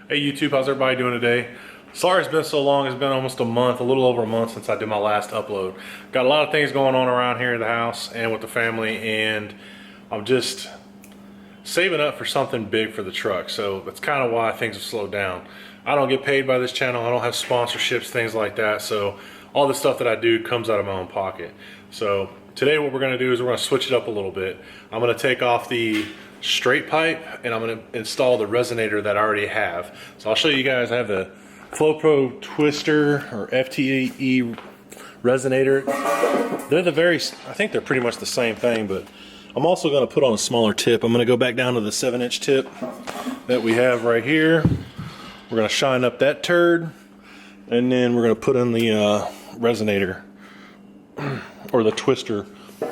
Hey YouTube, how's everybody doing today? Sorry it's been so long, it's been almost a month, a little over a month since I did my last upload. Got a lot of things going on around here in the house and with the family, and I'm just saving up for something big for the truck. So that's kind of why things have slowed down. I don't get paid by this channel, I don't have sponsorships, things like that, so all the stuff that I do comes out of my own pocket. So today what we're going to do is we're going to switch it up a little bit. I'm going to take off the straight pipe and I'm going to install the resonator that I already have. So I'll show you guys. I have the FlowPro twister or FTE resonator. They're I think they're pretty much the same thing, but I'm also going to put on a smaller tip. I'm going to go back down to the 7-inch tip that we have right here. We're going to shine up that turd, and then we're going to put in the resonator or the twister. I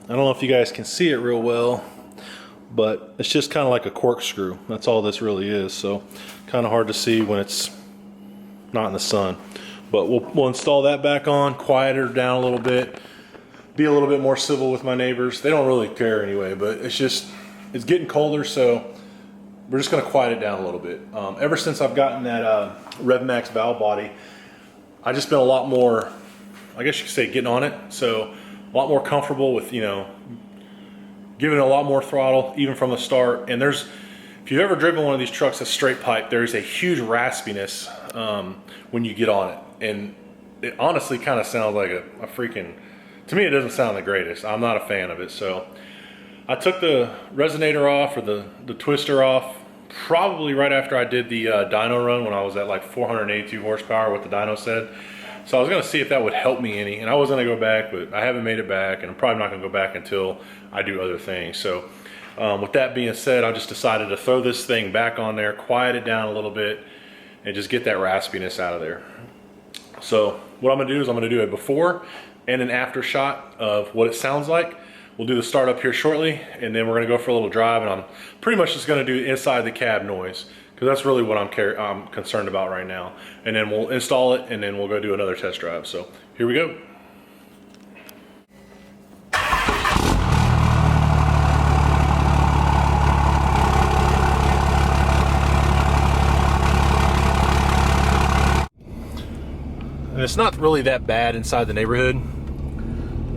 don't know if you guys can see it real well, but it's just kind of like a corkscrew. That's all this really is. So kind of hard to see when it's not in the sun. But we'll install that back on, quiet her down a little bit, be a little bit more civil with my neighbors. They don't really care anyway, but it's getting colder, so we're just going to quiet it down a little bit. Ever since I've gotten that RevMax valve body, I've just been a lot more, I guess you could say, getting on it. So a lot more comfortable with, giving it a lot more throttle even from the start. And if you've ever driven one of these trucks that's straight pipe, there's a huge raspiness when you get on it. And it honestly kind of sounds like a freaking, to me it doesn't sound the greatest. I'm not a fan of it. So I took the resonator off, or the twister off, probably right after I did the dyno run when I was at like 482 horsepower, what the dyno said. So I was going to see if that would help me any, and I was going to go back, but I haven't made it back, and I'm probably not going to go back until I do other things. So with that being said, I just decided to throw this thing back on there, quiet it down a little bit, and just get that raspiness out of there. So what I'm going to do is I'm going to do a before and an after shot of what it sounds like. We'll do the start up here shortly, and then we're going to go for a little drive, and I'm pretty much just going to do inside the cab noise, because that's really what I'm concerned about right now. And then we'll install it, and then we'll go do another test drive. So here we go. And it's not really that bad inside the neighborhood.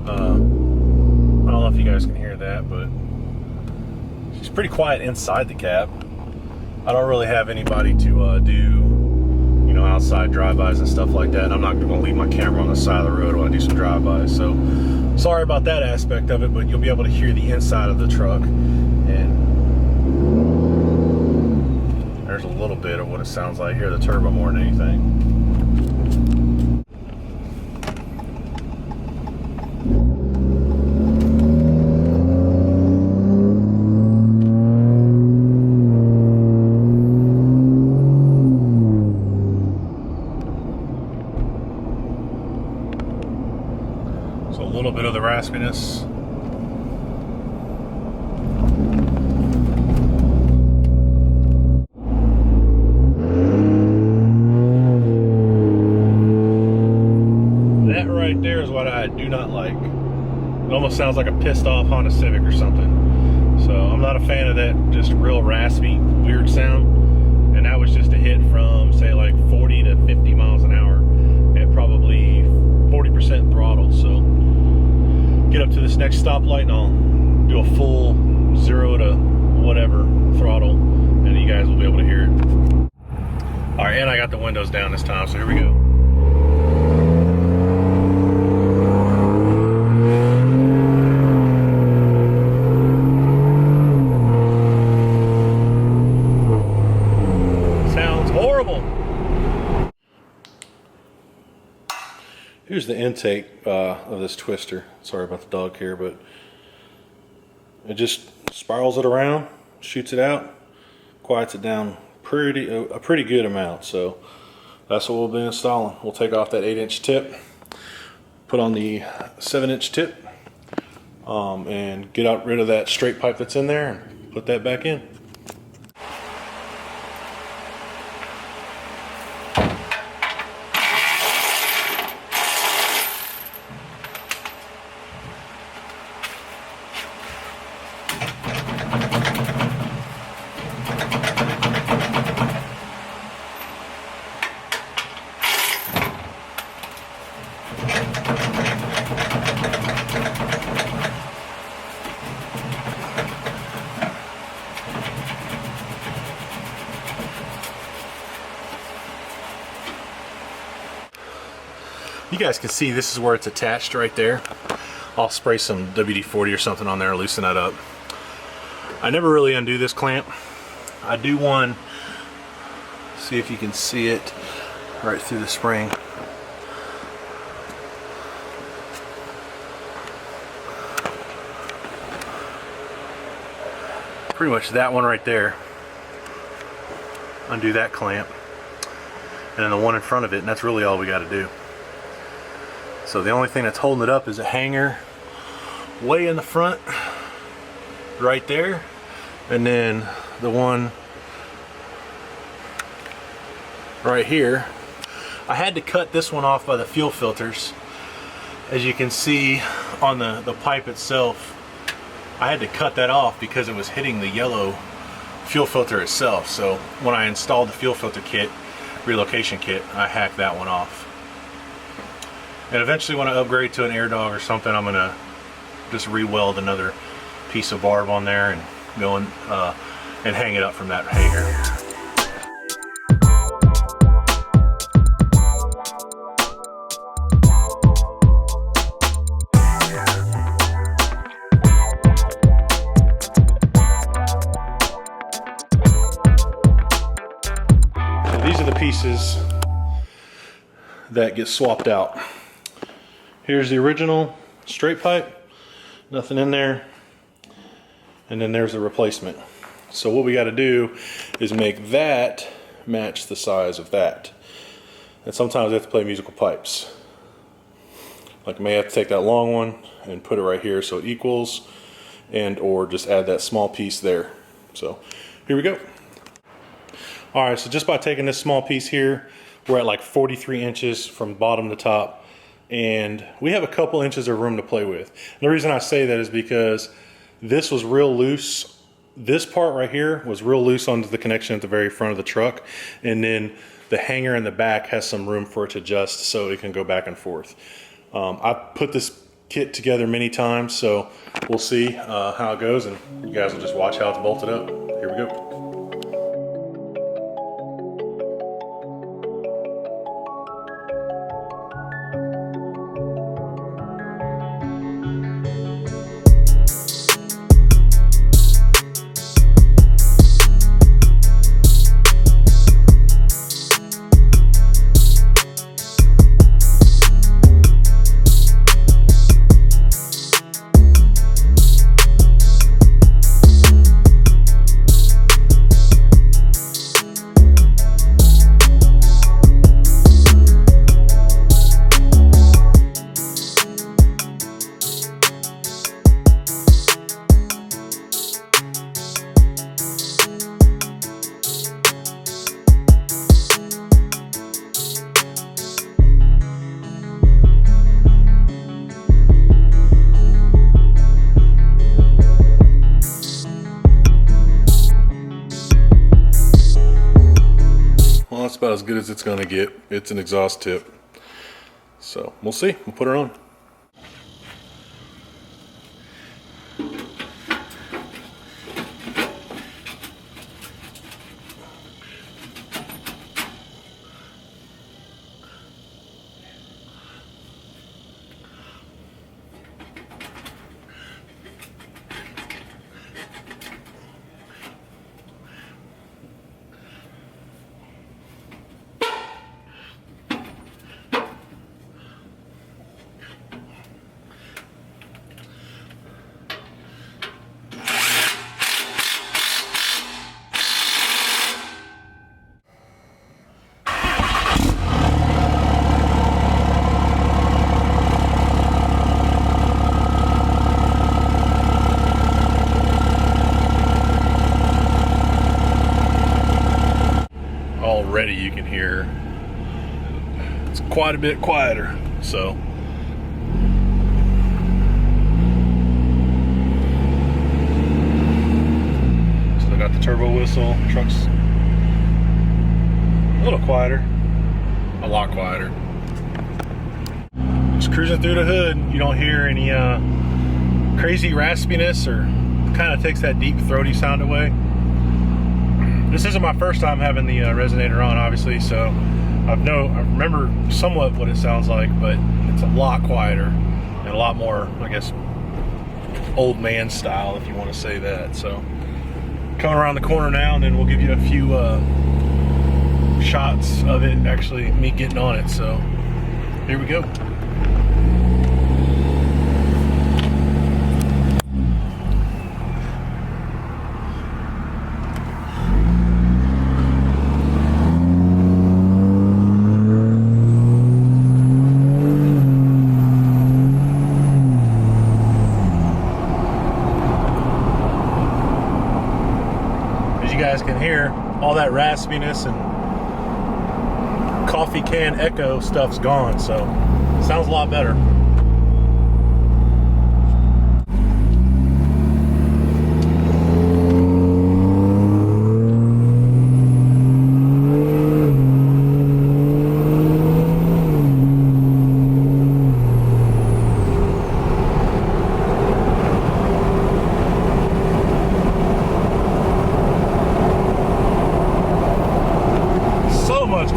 I don't know if you guys can hear that, but she's pretty quiet inside the cab. I don't really have anybody to do, outside drive-bys and stuff like that. I'm not going to leave my camera on the side of the road when I do some drive-bys. So sorry about that aspect of it, but you'll be able to hear the inside of the truck. And there's a little bit of what it sounds like. Hear the turbo more than anything. So a little bit of the raspiness. That right there is what I do not like. It almost sounds like a pissed off Honda Civic or something. So I'm not a fan of that just real raspy, weird sound. And that was just a hit from, say, like 40 to 50 miles an hour at probably 40% throttle. So get up to this next stoplight and I'll do a full 0 to whatever throttle, and you guys will be able to hear it. All right, and I got the windows down this time, so here we go. Sounds horrible. Here's the intake of this twister. Sorry about the dog here, but it just spirals it around, shoots it out, quiets it down a pretty good amount. So that's what we'll be installing. We'll take off that 8-inch tip, put on the 7-inch tip, and get rid of that straight pipe that's in there and put that back in. you guys can see this is where it's attached right there. I'll spray some WD-40 or something on there and loosen that up. I never really undo this clamp. I do one, see if you can see it right through the spring. Pretty much that one right there. Undo that clamp. And then the one in front of it, and that's really all we got to do. So the only thing that's holding it up is a hanger way in the front, right there. And then the one right here. I had to cut this one off by the fuel filters. As you can see on the pipe itself, I had to cut that off because it was hitting the yellow fuel filter itself. So when I installed the fuel filter kit, relocation kit, I hacked that one off. And eventually when I upgrade to an AR or something, I'm gonna just re-weld another piece of barb on there and go and hang it up from that hanger. These are the pieces that get swapped out. Here's the original straight pipe, nothing in there, and then there's the replacement. So what we got to do is make that match the size of that. And sometimes I have to play musical pipes. Like I may have to take that long one and put it right here so it equals, and or just add that small piece there. So here we go. All right, so just by taking this small piece here, we're at like 43 inches from bottom to top, and we have a couple inches of room to play with. And the reason I say that is because this was real loose. This part right here was real loose onto the connection at the very front of the truck, and then the hanger in the back has some room for it to adjust so it can go back and forth. I've put this kit together many times, so we'll see how it goes, and you guys will just watch how it's bolted up. Here we go. That's about as good as it's going to get. It's an exhaust tip. So we'll see. We'll put her on. Already you can hear it's quite a bit quieter. So I got the turbo whistle. Truck's a little quieter, a lot quieter. Just cruising through the hood, you don't hear any crazy raspiness, or kind of takes that deep throaty sound away. This isn't my first time having the resonator on, obviously, so I remember somewhat what it sounds like, but it's a lot quieter and a lot more, I guess, old man style, if you want to say that. So coming around the corner now, and then we'll give you a few shots of it, actually me getting on it. So here we go. You guys can hear all that raspiness and coffee can echo stuff's gone, so sounds a lot better.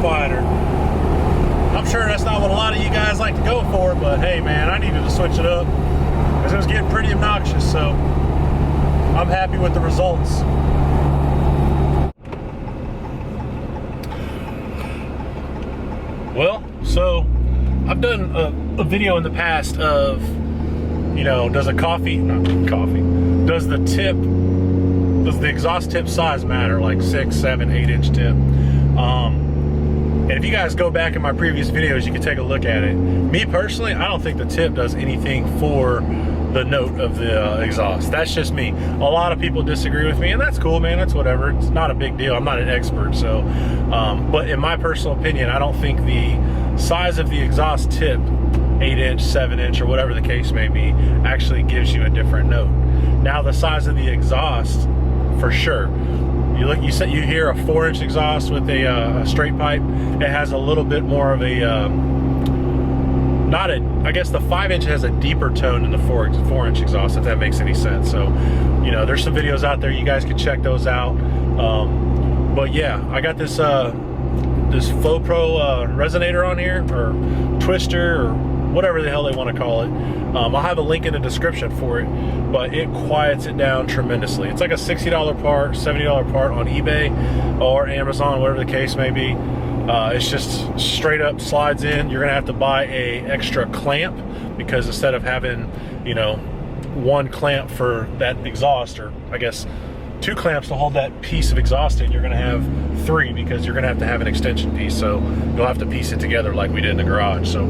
Quieter. I'm sure that's not what a lot of you guys like to go for, but hey man, I needed to switch it up because it was getting pretty obnoxious, so I'm happy with the results. Well, so I've done a video in the past of, you know, does the exhaust tip size matter, like 6, 7, 8 inch tip? And if you guys go back in my previous videos, you can take a look at it. Me personally, I don't think the tip does anything for the note of the exhaust. That's just me. A lot of people disagree with me, and that's cool, man. That's whatever. It's not a big deal. I'm not an expert, so. But in my personal opinion, I don't think the size of the exhaust tip, 8 inch, 7 inch, or whatever the case may be, actually gives you a different note. Now, the size of the exhaust, for sure. You hear a 4-inch exhaust with a straight pipe. It has a little bit more of a, I guess the 5-inch has a deeper tone than the 4-inch exhaust, if that makes any sense. So, you know, there's some videos out there, you guys can check those out. But yeah, I got this this Flow Pro resonator on here, or twister, or whatever the hell they want to call it. I'll have a link in the description for it, but it quiets it down tremendously. It's like a $60 part, $70 part on eBay or Amazon, whatever the case may be. It's just straight up slides in. You're gonna have to buy a extra clamp, because instead of having, you know, one clamp for that exhaust, or I guess 2 clamps to hold that piece of exhaust in, you're gonna have 3, because you're gonna have to have an extension piece. So you'll have to piece it together like we did in the garage. So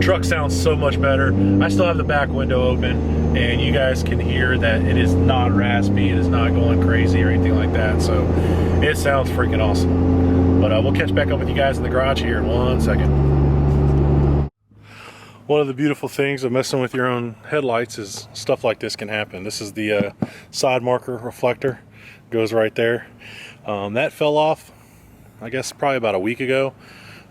truck sounds so much better. I still have the back window open, and you guys can hear that it is not raspy, it is not going crazy or anything like that. So it sounds freaking awesome. But we'll catch back up with you guys in the garage here in 1 second. One of the beautiful things of messing with your own headlights is stuff like this can happen. This is the side marker reflector, goes right there. That fell off, I guess, probably about a week ago.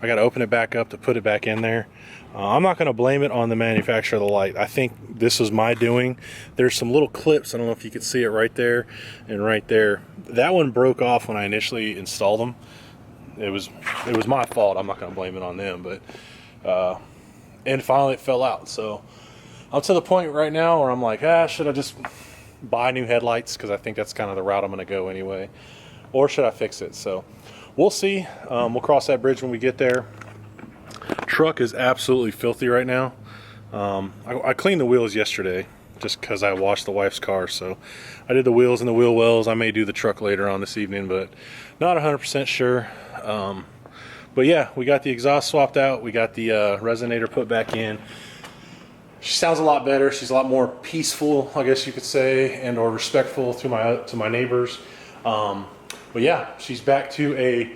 I got to open it back up to put it back in there. I'm not going to blame it on the manufacturer of the light. I think this was my doing. There's some little clips, I don't know if you can see it right there and right there. That one broke off when I initially installed them. It was my fault. I'm not going to blame it on them, but and finally it fell out. So I'm to the point right now where I'm like, should I just buy new headlights, because I think that's kind of the route I'm going to go anyway, or should I fix it? So we'll see. We'll cross that bridge when we get there. Truck is absolutely filthy right now. I cleaned the wheels yesterday just because I washed the wife's car, so I did the wheels and the wheel wells. I may do the truck later on this evening, but not 100% sure. But yeah, we got the exhaust swapped out, we got the resonator put back in. She sounds a lot better. She's a lot more peaceful, I guess you could say, and or respectful to my neighbors. But yeah, she's back to a,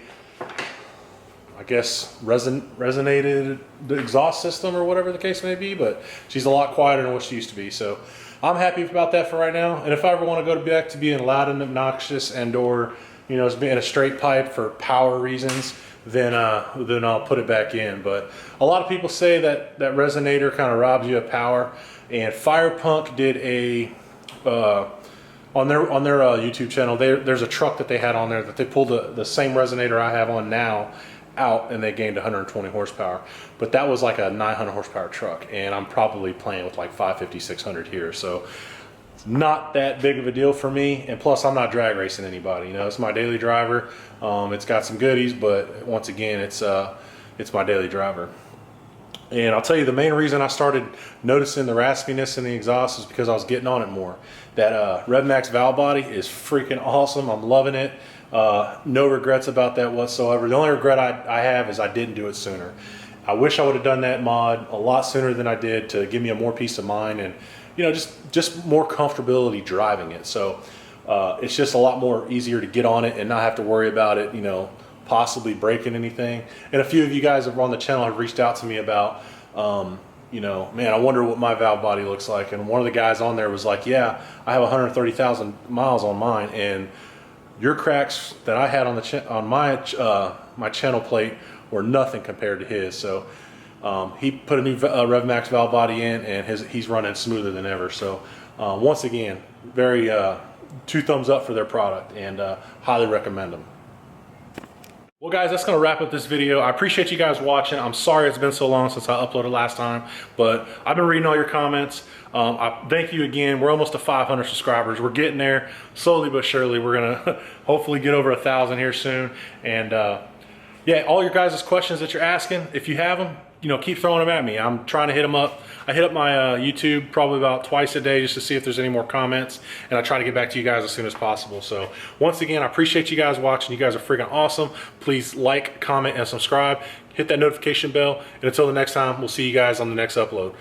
I guess, resonated exhaust system or whatever the case may be, but she's a lot quieter than what she used to be. So I'm happy about that for right now. And if I ever want to go back to being loud and obnoxious, and or, you know, being a straight pipe for power reasons, then I'll put it back in. But a lot of people say that resonator kind of robs you of power, and Fire Punk did a on their YouTube channel. There's a truck that they had on there that they pulled the same resonator I have on now out and they gained 120 horsepower. But that was like a 900 horsepower truck, and I'm probably playing with like 550, 600 here. So it's not that big of a deal for me. And plus, I'm not drag racing anybody. You know, it's my daily driver. It's got some goodies, but once again, it's my daily driver. And I'll tell you, the main reason I started noticing the raspiness in the exhaust is because I was getting on it more. That RevMax valve body is freaking awesome. I'm loving it. No regrets about that whatsoever. The only regret I have is I didn't do it sooner. I wish I would have done that mod a lot sooner than I did, to give me a more peace of mind and, you know, just more comfortability driving it. So it's just a lot more easier to get on it and not have to worry about it, you know, possibly breaking anything. And a few of you guys on the channel have reached out to me about, you know, man, I wonder what my valve body looks like. And one of the guys on there was like, yeah, I have 130,000 miles on mine, and your cracks that I had on my channel plate were nothing compared to his. So he put a new RevMax valve body in, and he's running smoother than ever. So once again, very 2 thumbs up for their product, and highly recommend them. Well guys, that's gonna wrap up this video. I appreciate you guys watching. I'm sorry it's been so long since I uploaded last time, but I've been reading all your comments. I thank you again. We're almost to 500 subscribers. We're getting there slowly but surely. We're gonna hopefully get over 1,000 here soon. And yeah, all your guys' questions that you're asking, if you have them, you know, keep throwing them at me. I'm trying to hit them up. I hit up my YouTube probably about twice a day just to see if there's any more comments, and I try to get back to you guys as soon as possible. So once again, I appreciate you guys watching. You guys are freaking awesome. Please like, comment, and subscribe. Hit that notification bell, and until the next time, we'll see you guys on the next upload.